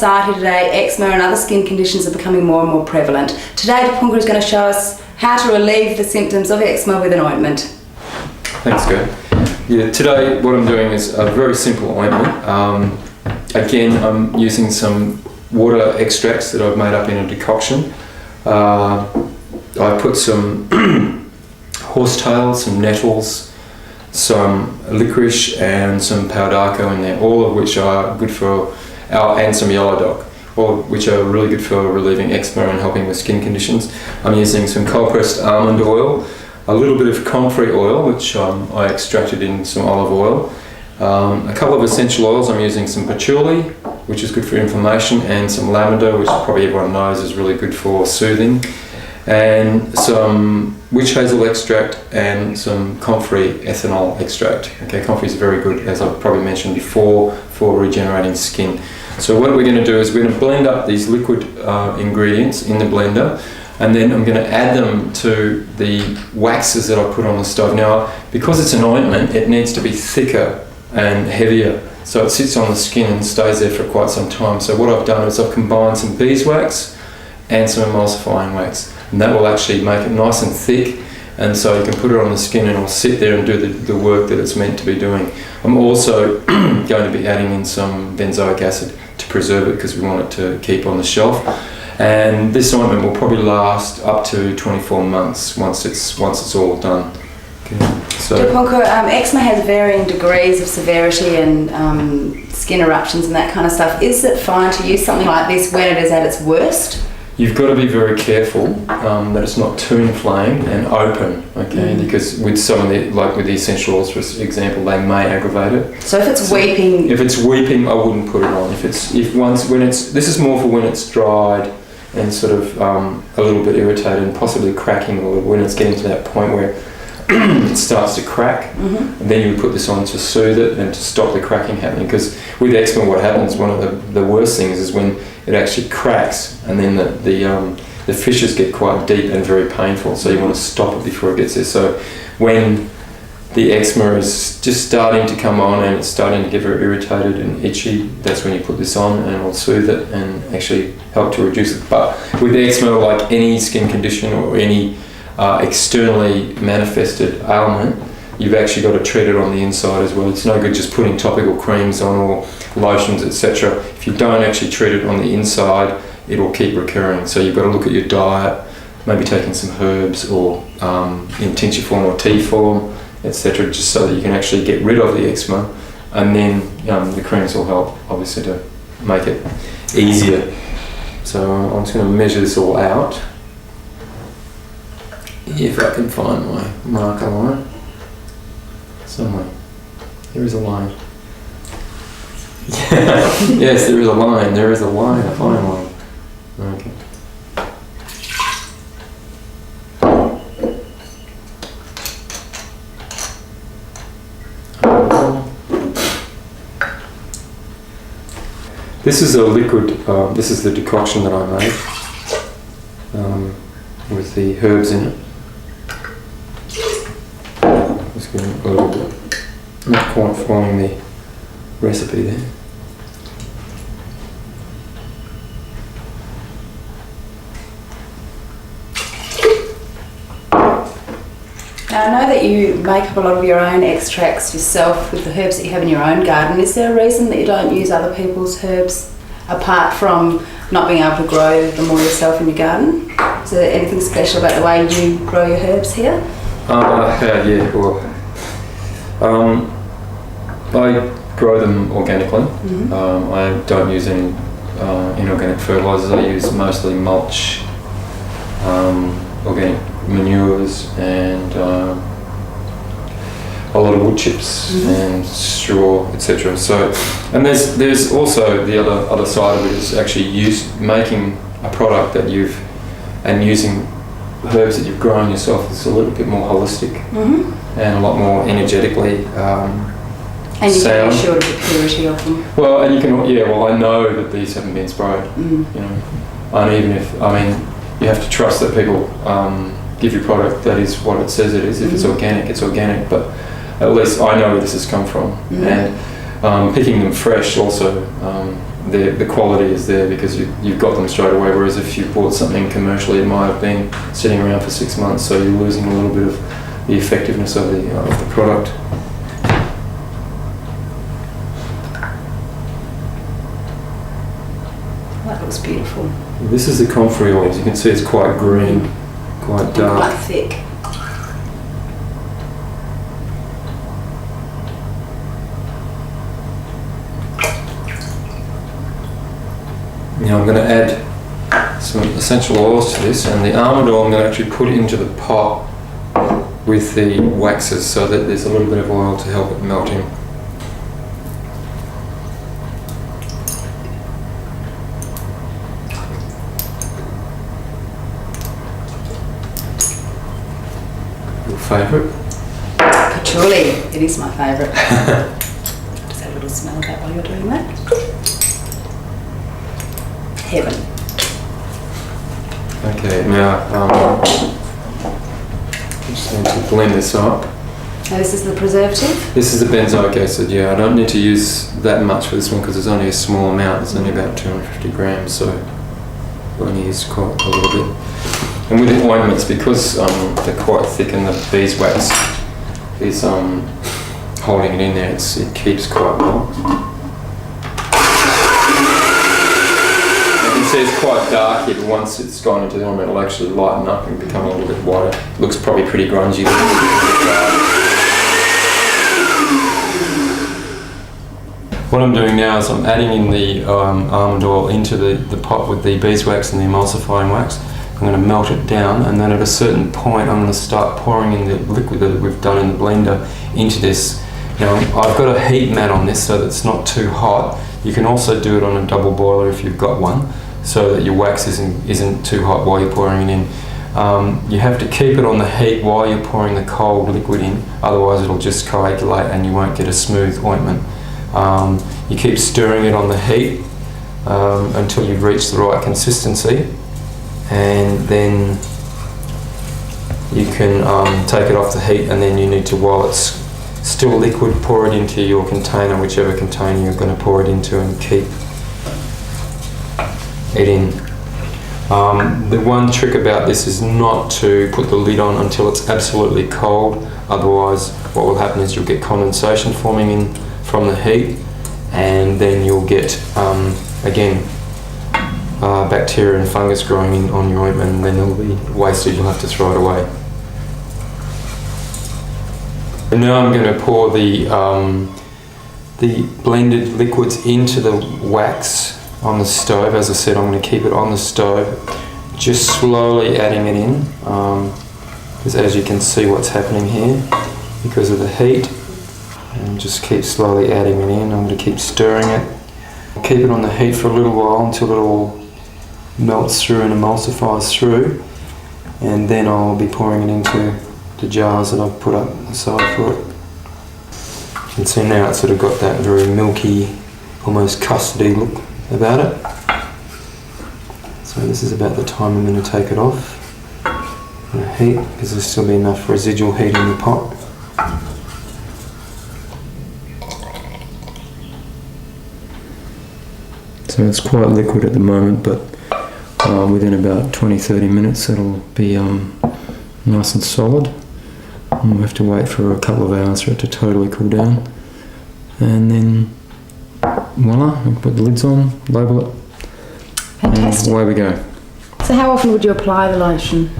society today, eczema and other skin conditions are becoming more and more prevalent. Today, Dipaunka is going to show us how to relieve the symptoms of eczema with an ointment. Thanks, Gert. Yeah, today what I'm doing is a very simple ointment. Again, I'm using some water extracts that I've made up in a decoction. I put some horsetail, some nettles, some licorice and some powdarko in there, all of which are good for, and some yellow dock, all of which are really good for relieving eczema and helping with skin conditions. I'm using some cold pressed almond oil, a little bit of comfrey oil, which I extracted in some olive oil, a couple of essential oils. I'm using some patchouli, which is good for inflammation, and some lavender, which probably everyone knows is really good for soothing, and some witch hazel extract and some comfrey ethanol extract. Okay, comfrey is very good, as I've probably mentioned before, for regenerating skin. So what we're going to do is we're going to blend up these liquid ingredients in the blender, and then I'm going to add them to the waxes that I put on the stove. Now, because it's an ointment, it needs to be thicker and heavier, so it sits on the skin and stays there for quite some time. So what I've done is I've combined some beeswax and some emulsifying wax, and that will actually make it nice and thick, and so you can put it on the skin and it'll sit there and do the work that it's meant to be doing. I'm also going to be adding in some benzoic acid to preserve it, because we want it to keep on the shelf. And this ointment will probably last up to 24 months once it's all done. Okay. So, Dipaunka, eczema has varying degrees of severity and skin eruptions and that kind of stuff. Is it fine to use something like this when it is at its worst? You've got to be very careful that it's not too inflamed and open, okay? Because with some of the, like with the essential oils, for example, they may aggravate it. So if it's weeping? If it's weeping, I wouldn't put it on. This is more for when it's dried and sort of a little bit irritated and possibly cracking, or when it's getting to that point where it starts to crack, and then you would put this on to soothe it and to stop the cracking happening. Because with eczema, what happens, one of the worst things is when it actually cracks, and then the fissures get quite deep and very painful, so you want to stop it before it gets there. So when the eczema is just starting to come on and it's starting to get very irritated and itchy, that's when you put this on, and it'll soothe it and actually help to reduce it. But with eczema, like any skin condition or any externally manifested ailment, you've actually got to treat it on the inside as well. It's no good just putting topical creams on or lotions, etc. If you don't actually treat it on the inside, it will keep recurring. So you've got to look at your diet, maybe taking some herbs or in tincture form or tea form, etc., just so that you can actually get rid of the eczema, and then the creams will help, obviously, to make it easier. So I'm just going to measure this all out. If I can find my marker line somewhere. There is a line. Yes, there is a line. There is a line. A fine line. Okay. This is a liquid. This is the decoction that I made with the herbs in it. Just getting a little bit, not quite following the recipe there. Now, I know that you make up a lot of your own extracts yourself with the herbs that you have in your own garden. Is there a reason that you don't use other people's herbs, apart from not being able to grow them all yourself in your garden? Is there anything special about the way you grow your herbs here? Yeah, well, I grow them organically. I don't use any inorganic fertilisers. I use mostly mulch, organic manures, and a lot of wood chips and straw, etc. So, and there's also the other side of it is actually making a product that and using herbs that you've grown yourself. It's a little bit more holistic and a lot more energetically and you sound. can be assured of the purity of them. Well, and you can, well, I know that these haven't been sprayed, you know, and even if, you have to trust that people give you product that is what it says it is. If it's organic, it's organic, but at least I know where this has come from. And picking them fresh also the quality is there because you've got them straight away, whereas if you bought something commercially, it might have been sitting around for 6 months, so you're losing a little bit of the effectiveness of the product. That looks beautiful. This is the comfrey oil. As you can see, it's quite green, quite dark. Quite thick. Now I'm going to add some essential oils to this, and the almond oil I'm going to actually put into the pot with the waxes so that there's a little bit of oil to help it melt in. Your favourite? Patchouli. It is my favourite. Just have a little smell of that while you're doing that. Heaven. Okay, now just need to blend this up. Now this is the preservative? This is the benzoic acid, yeah. I don't need to use that much for this one because it's only a small amount. It's only about 250 grams, so I'll only use quite a little bit. And with the ointments, because they're quite thick and the beeswax is holding it in there, it keeps quite well. You can see it's quite dark here, but once it's gone into the ointment, it'll actually lighten up and become a little bit whiter. Looks probably pretty grungy. What I'm doing now is I'm adding in the almond oil into the pot with the beeswax and the emulsifying wax. I'm going to melt it down, and then at a certain point I'm going to start pouring in the liquid that we've done in the blender into this. Now I've got a heat mat on this so that it's not too hot. You can also do it on a double boiler if you've got one, so that your wax isn't too hot while you're pouring it in. You have to keep it on the heat while you're pouring the cold liquid in, otherwise it'll just coagulate and you won't get a smooth ointment. You keep stirring it on the heat until you've reached the right consistency, and then you can take it off the heat, and then you need to, while it's still liquid, pour it into your container, whichever container you're going to pour it into, and keep it in. The one trick about this is not to put the lid on until it's absolutely cold, otherwise what will happen is you'll get condensation forming in from the heat, and then you'll get again bacteria and fungus growing in on your ointment, and then it'll be wasted, you'll have to throw it away. And now I'm going to pour the blended liquids into the wax on the stove. As I said, I'm going to keep it on the stove, just slowly adding it in, because as you can see what's happening here because of the heat, and just keep slowly adding it in. I'm going to keep stirring it. I'll keep it on the heat for a little while until it all melts through and emulsifies through, and then I'll be pouring it into the jars that I've put up aside for it. You can see now it's sort of got that very milky, almost custardy look about it. So this is about the time I'm going to take it off the heat, because there'll still be enough residual heat in the pot. So it's quite liquid at the moment, but within about 20-30 minutes it'll be nice and solid. And we'll have to wait for a couple of hours for it to totally cool down, and then voila, we can put the lids on, label it, Fantastic. and away we go. So how often would you apply the lotion?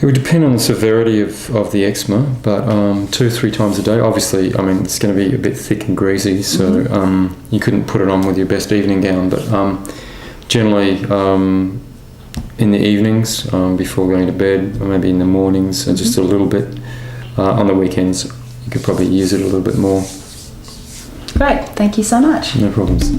It would depend on the severity of the eczema, but 2-3 times a day. Obviously, I mean, it's going to be a bit thick and greasy, so you couldn't put it on with your best evening gown, but generally in the evenings before going to bed, or maybe in the mornings, just a little bit. On the weekends, you could probably use it a little bit more. Great, thank you so much. No problems.